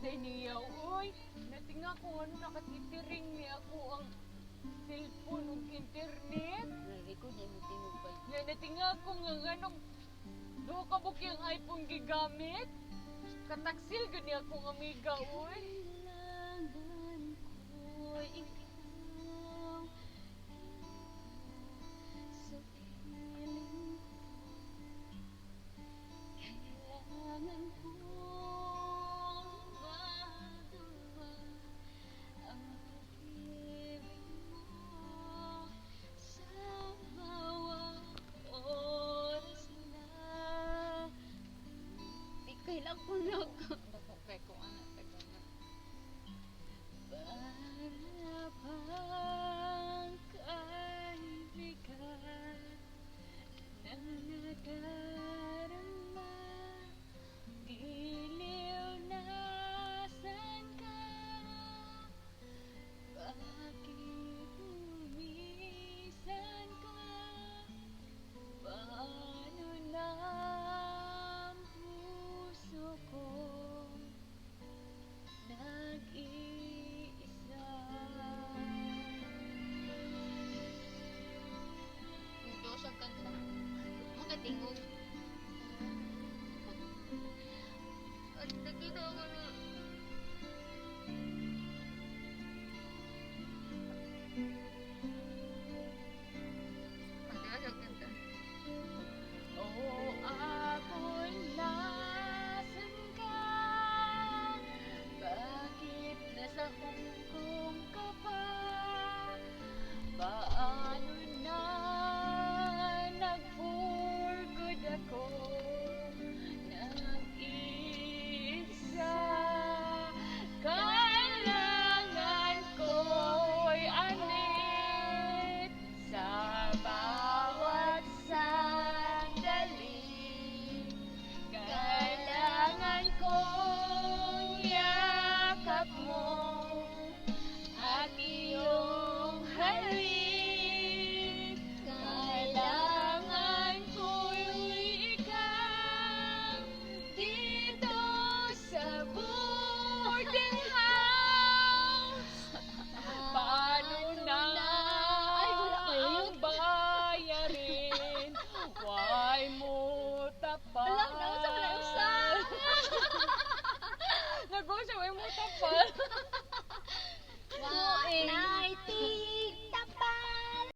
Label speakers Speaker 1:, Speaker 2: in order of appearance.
Speaker 1: day niya, uy. Natinga ko ano, nakatitiring niya ako ang cellphone ug internet.
Speaker 2: Record niya mo tingog ba?
Speaker 1: Natinga ko nga ganong do ka buki ang iPhone gigamit. Kataksil gani akong amiga, uy.
Speaker 2: Kailangan ko ikaw sa piling ko. Kailangan ko magawa ang pag-ibig mo sa bawat oras na. Di kailang ko na
Speaker 3: Bakit ko anak tagana.
Speaker 2: para bang kaibigan na nadarama. Giliw nasan ka? Bakit lumisan ka? Paano na ang puso ko nag-iisa?
Speaker 3: Ito sa kanta. Makatingog. At nakita ko na. Pagka sa kanta.
Speaker 2: Oh, ako'y nasan ka? Bakit nasa hungkong ka pa? Paano na nag-for-good ako? Nag-iisa. Kailangan ko'y anit sa bawat sandali. Kailangan kong yakap mo at iyong halik. Kailangan ko'y ikaw dito sa boarding house. Paano na ang bayarin? Why mo tapal?
Speaker 3: Ala, nausa mo na usa.
Speaker 1: Nag-usa, why mo tapal?
Speaker 3: Wow, 90